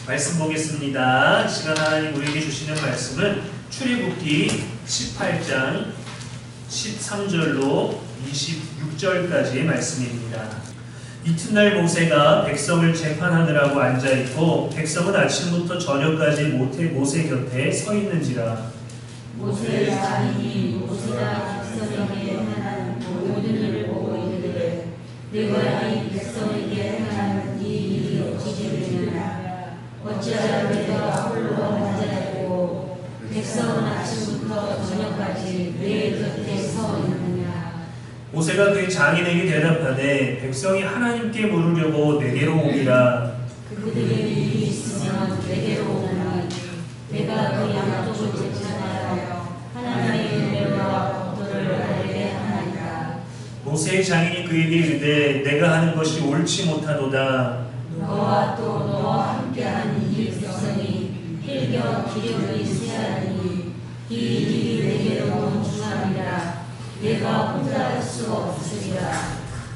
말씀 보겠습니다. 이 시간 하나님 우리에게 주시는 말씀은 출애굽기 18장 13절로 26절까지의 말씀입니다. 이튿날 모세가 백성을 재판하느라고 앉아있고 백성은 아침부터 저녁까지 모세 곁에 서 있는지라. 모세의 자인이 모세가 백성에게 행하는 모든 일을 보고 이르되 내가 이 백성에게 행하는 이 일이 어찌 되느냐. 어찌하여 내가 홀로 앉아있고 백성은 아침부터 저녁까지 내 곁에 서 있느냐. 모세가 그의 장인에게 대답하되 백성이 하나님께 물으려고 내게로 오리라. 그들의 일이 있으면 내게로 오나니 내가 그 양쪽을 제쳐하여 하나님의 은혜와 법도를 알게 하나이다. 모세의 장인이 그에게 이르되 내가 하는 것이 옳지 못하도다. 너와 또 너와 함께하는 이 백성이 필겨 기력을 세하니 이 일이 내게로 온 중함이라. 내가 혼자 할 수 없으리라.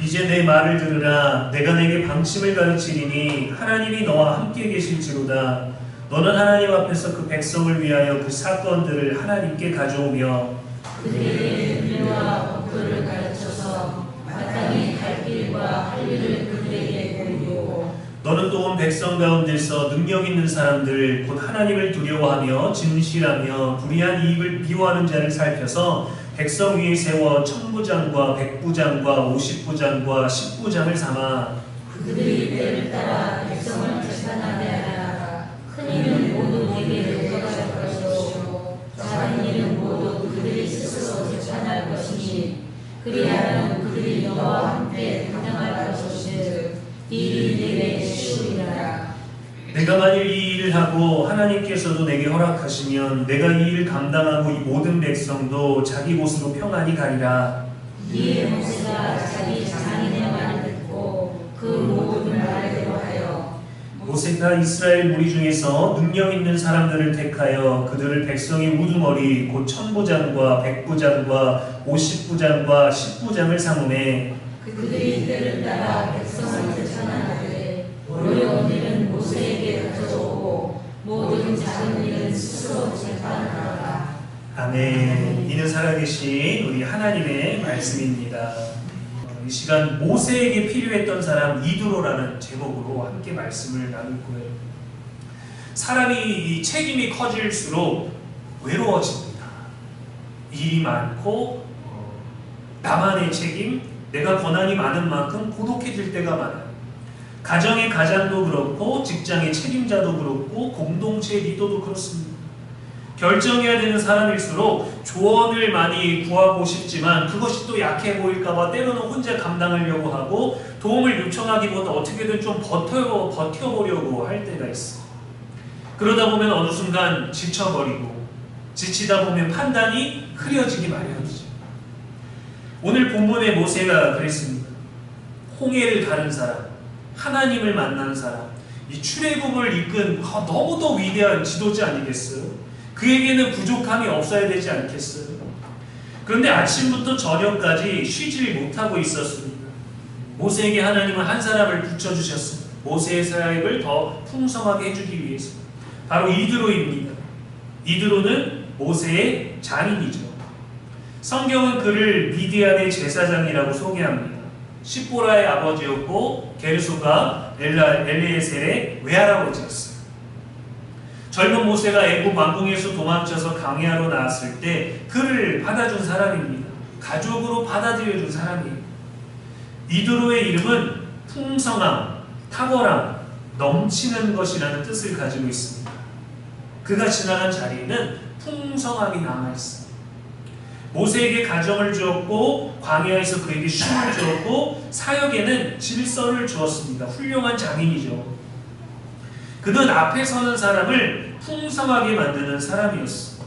이제 내 말을 들으라. 내가 내게 방침을 가르치리니 하나님이 너와 함께 계실지로다. 너는 하나님 앞에서 그 백성을 위하여 그 사건들을 하나님께 가져오며 그들에게 은혜와 법도를 가르쳐서 마땅히 갈 길과 할 일을 그들에게 보이고 너는 또 온 백성 가운데서 능력 있는 사람들 곧 하나님을 두려워하며 진실하며 불의한 이익을 미워하는 자를 살펴서 백성 위에 세워 천부장과 백부장과 오십부장과 십부장을 삼아 그들이 때를 따라 백성을 재판하게 하라. 큰 일은 모두 내게 넘어갈 것이요 작은 일은 모두 그들이 스스로 재판할 것이니 그리하면 그들이 너와 함께 감당할 것이즉 이 일이 내게 쉬우리라. 내가 만일 이 일을 하고 하나님께서도 내게 허락하시면 내가 이 일을 감당하고 이 모든 백성도 자기 곳으로 평안히 가리라. 이에 모세가 자기 장인의 말을 듣고 그 모든 말대로 하여 모세가 이스라엘 무리 중에서 능력 있는 사람들을 택하여 그들을 백성의 우두머리 곧 천부장과 백부장과 오십부장과 십부장을 삼으매 그들이 때를 따라 백성을 재판하되 어려운 일은 모세에게 가져오고 모든 작은 일은 스스로 재판하라. 아멘. 이는 살아계신 우리 하나님의 말씀입니다. 이 시간 모세에게 필요했던 사람 이드로라는 제목으로 함께 말씀을 나눌 거예요. 사람이 이 책임이 커질수록 외로워집니다. 일이 많고 나만의 책임, 내가 권한이 많은 만큼 고독해질 때가 많아요. 가정의 가장도 그렇고 직장의 책임자도 그렇고 공동체 리더도 그렇습니다. 결정해야 되는 사람일수록 조언을 많이 구하고 싶지만 그것이 또 약해 보일까봐 때로는 혼자 감당하려고 하고 도움을 요청하기보다 어떻게든 좀 버텨보려고 할 때가 있어요. 그러다 보면 어느 순간 지쳐버리고 지치다 보면 판단이 흐려지기 마련이죠. 오늘 본문의 모세가 그랬습니다. 홍해를 가른 사람, 하나님을 만난 사람, 이 출애굽을 이끈 너무도 위대한 지도자 아니겠어요? 그에게는 부족함이 없어야 되지 않겠어요? 그런데 아침부터 저녁까지 쉬질 못하고 있었습니다. 모세에게 하나님은 한 사람을 붙여주셨습니다. 모세의 사역을 더 풍성하게 해주기 위해서. 바로 이드로입니다. 이드로는 모세의 장인이죠. 성경은 그를 미디안의 제사장이라고 소개합니다. 십보라의 아버지였고 게르소가 엘리에셀의 외할아버지였어요. 젊은 모세가 애굽 왕궁에서 도망쳐서 광야로 나왔을 때 그를 받아준 사람입니다. 가족으로 받아들여준 사람이에요. 이드로의 이름은 풍성함, 탁월함, 넘치는 것이라는 뜻을 가지고 있습니다. 그가 지나간 자리에는 풍성함이 남아있어요. 모세에게 가정을 주었고 광야에서 그에게 쉼을 주었고 사역에는 질서를 주었습니다. 훌륭한 장인이죠. 그는 앞에 서는 사람을 풍성하게 만드는 사람이었어.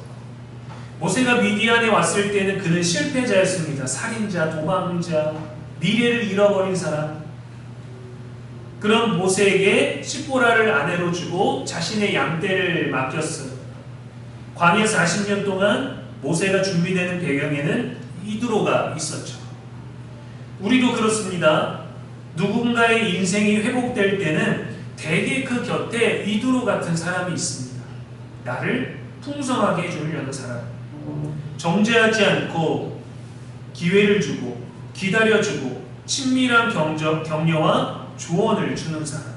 모세가 미디안에 왔을 때는 그는 실패자였습니다. 살인자, 도망자, 미래를 잃어버린 사람. 그런 모세에게 십보라를 아내로 주고 자신의 양떼를 맡겼어요. 광야 40년 동안 모세가 준비되는 배경에는 이드로가 있었죠. 우리도 그렇습니다. 누군가의 인생이 회복될 때는 대개 그 곁에 이두로 같은 사람이 있습니다. 나를 풍성하게 해주려는 사람. 정죄하지 않고 기회를 주고 기다려주고 친밀한 격려와 조언을 주는 사람.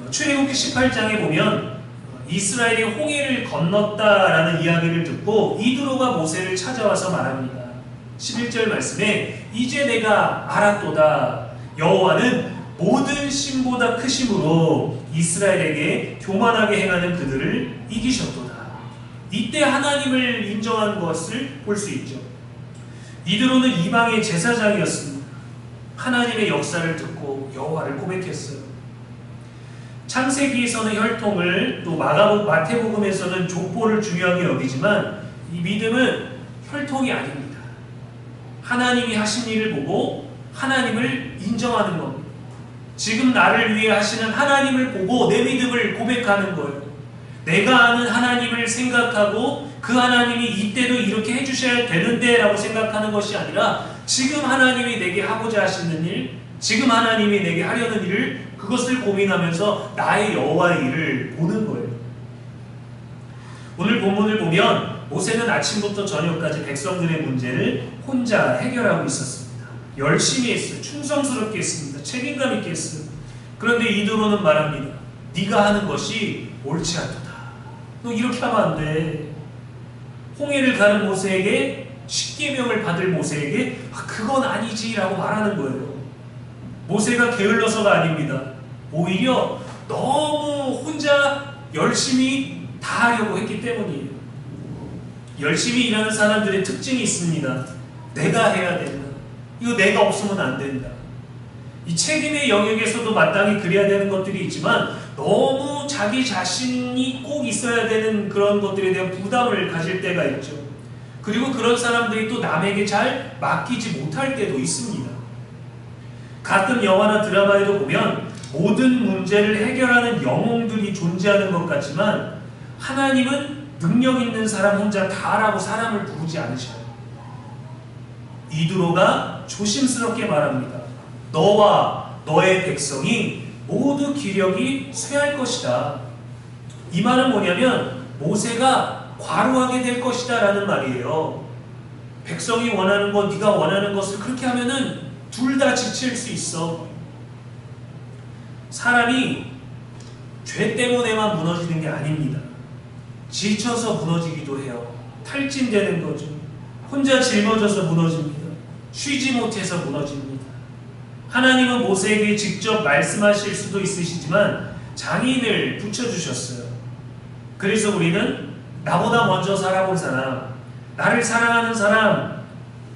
출애굽기 18장에 보면 이스라엘이 홍해를 건넜다라는 이야기를 듣고 이두로가 모세를 찾아와서 말합니다. 11절 말씀에 이제 내가 알았도다. 여호와는 모든 신보다 크심으로 이스라엘에게 교만하게 행하는 그들을 이기셨도다. 이때 하나님을 인정한 것을 볼 수 있죠. 이두로는 이방의 제사장이었습니다. 하나님의 역사를 듣고 여호와를 고백했어요. 창세기에서는 혈통을, 또 마태복음에서는 족보를 중요하게 여기지만 이 믿음은 혈통이 아닙니다. 하나님이 하신 일을 보고 하나님을 인정하는 겁니다. 지금 나를 위해 하시는 하나님을 보고 내 믿음을 고백하는 거예요. 내가 아는 하나님을 생각하고 그 하나님이 이때도 이렇게 해주셔야 되는데 라고 생각하는 것이 아니라 지금 하나님이 내게 하고자 하시는 일, 지금 하나님이 내게 하려는 일을 그것을 고민하면서 나의 여호와의 일을 보는 거예요. 오늘 본문을 보면 모세는 아침부터 저녁까지 백성들의 문제를 혼자 해결하고 있었습니다. 열심히 했어요. 충성스럽게 했습니다. 책임감 있게 했어요. 그런데 이두로는 말합니다. 네가 하는 것이 옳지 않도다. 너 이렇게 하면 안 돼. 홍해를 가는 모세에게, 십계명을 받을 모세에게 그건 아니지 라고 말하는 거예요. 모세가 게을러서가 아닙니다. 오히려 너무 혼자 열심히 다 하려고 했기 때문이에요. 열심히 일하는 사람들의 특징이 있습니다. 내가 해야 된다. 이거 내가 없으면 안 된다. 이 책임의 영역에서도 마땅히 그래야 되는 것들이 있지만 너무 자기 자신이 꼭 있어야 되는 그런 것들에 대한 부담을 가질 때가 있죠. 그리고 그런 사람들이 또 남에게 잘 맡기지 못할 때도 있습니다. 가끔 영화나 드라마에도 보면 모든 문제를 해결하는 영웅들이 존재하는 것 같지만 하나님은 능력 있는 사람 혼자 다라고 사람을 부르지 않으셔요. 이두로가 조심스럽게 말합니다. 너와 너의 백성이 모두 기력이 쇠할 것이다. 이 말은 뭐냐면 모세가 과로하게 될 것이다 라는 말이에요. 백성이 원하는 것, 네가 원하는 것을 그렇게 하면은 둘 다 지칠 수 있어. 사람이 죄 때문에만 무너지는 게 아닙니다. 지쳐서 무너지기도 해요. 탈진되는 거죠. 혼자 짊어져서 무너집니다. 쉬지 못해서 무너집니다. 하나님은 모세에게 직접 말씀하실 수도 있으시지만 장인을 붙여주셨어요. 그래서 우리는 나보다 먼저 살아본 사람, 나를 사랑하는 사람,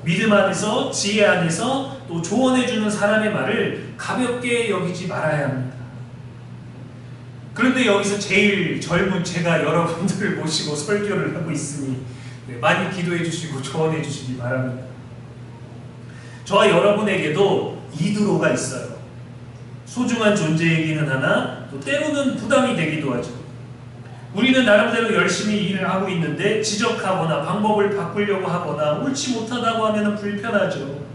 믿음 안에서, 지혜 안에서 또 조언해주는 사람의 말을 가볍게 여기지 말아야 합니다. 그런데 여기서 제일 젊은 제가 여러분들을 모시고 설교를 하고 있으니 많이 기도해 주시고 조언해 주시기 바랍니다. 저와 여러분에게도 이두로가 있어요. 소중한 존재이기는 하나 또 때로는 부담이 되기도 하죠. 우리는 나름대로 열심히 일을 하고 있는데 지적하거나 방법을 바꾸려고 하거나 옳지 못하다고 하면 불편하죠.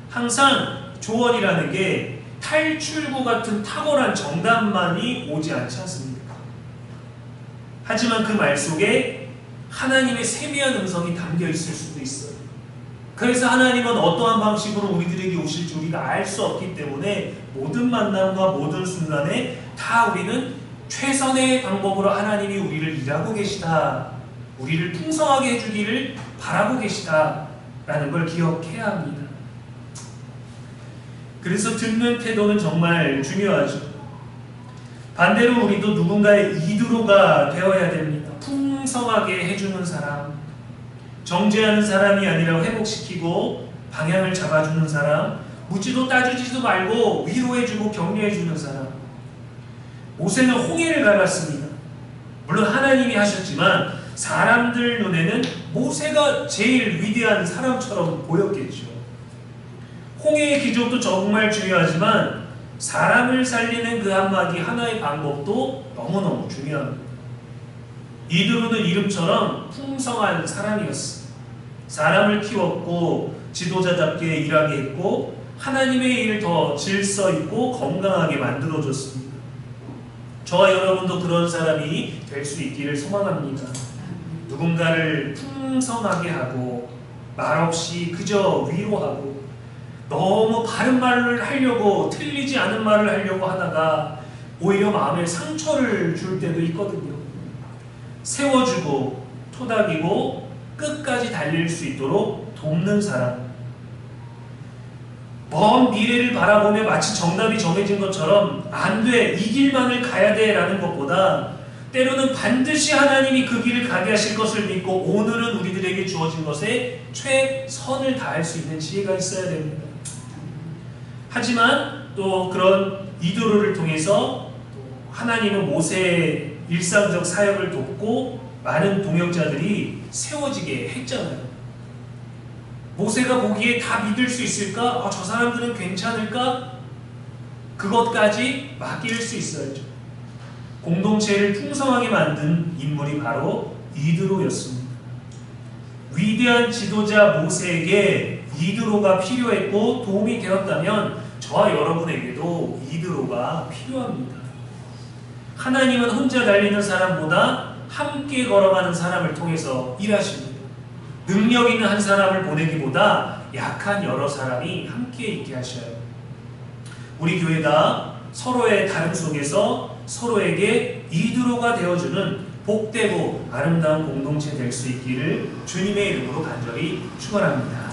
항상 조언이라는 게 탈출구 같은 탁월한 정답만이 오지 않지 않습니까? 하지만 그 말 속에 하나님의 세미한 음성이 담겨 있을 수도 있어요. 그래서 하나님은 어떠한 방식으로 우리들에게 오실지 우리가 알 수 없기 때문에 모든 만남과 모든 순간에 다 우리는 최선의 방법으로 하나님이 우리를 일하고 계시다, 우리를 풍성하게 해주기를 바라고 계시다 라는 걸 기억해야 합니다. 그래서 듣는 태도는 정말 중요하죠. 반대로 우리도 누군가의 이두로가 되어야 됩니다. 풍성하게 해주는 사람, 정죄하는 사람이 아니라 회복시키고 방향을 잡아주는 사람, 묻지도 따지지도 말고 위로해주고 격려해주는 사람. 모세는 홍해를 갈았습니다. 물론 하나님이 하셨지만 사람들 눈에는 모세가 제일 위대한 사람처럼 보였겠죠. 홍해의 기적도 정말 중요하지만 사람을 살리는 그 한마디 하나의 방법도 너무너무 중요합니다. 이두로는 이름처럼 풍성한 사람이었어요. 사람을 키웠고 지도자답게 일하게 했고 하나님의 일을 더 질서 있고 건강하게 만들어줬습니다. 저와 여러분도 그런 사람이 될 수 있기를 소망합니다. 누군가를 풍성하게 하고 말없이 그저 위로하고 너무 바른 말을 하려고 틀리지 않은 말을 하려고 하다가 오히려 마음에 상처를 줄 때도 있거든요. 세워주고 토닥이고 끝까지 달릴 수 있도록 돕는 사람, 먼 미래를 바라보며 마치 정답이 정해진 것처럼 안 돼, 이 길만을 가야 돼 라는 것보다 때로는 반드시 하나님이 그 길을 가게 하실 것을 믿고 오늘은 우리들에게 주어진 것에 최선을 다할 수 있는 지혜가 있어야 됩니다. 하지만 또 그런 이도로를 통해서 하나님은 모세의 일상적 사역을 돕고 많은 동역자들이 세워지게 했잖아요. 모세가 보기에 다 믿을 수 있을까? 저 사람들은 괜찮을까? 그것까지 맡길 수 있어야죠. 공동체를 풍성하게 만든 인물이 바로 이드로였습니다. 위대한 지도자 모세에게 이드로가 필요했고 도움이 되었다면 저와 여러분에게도 이드로가 필요합니다. 하나님은 혼자 달리는 사람보다 함께 걸어가는 사람을 통해서 일하십니다. 능력 있는 한 사람을 보내기보다 약한 여러 사람이 함께 있게 하셔요. 우리 교회가 서로의 다름 속에서 서로에게 이드로가 되어주는 복되고 아름다운 공동체 될 수 있기를 주님의 이름으로 간절히 축원합니다.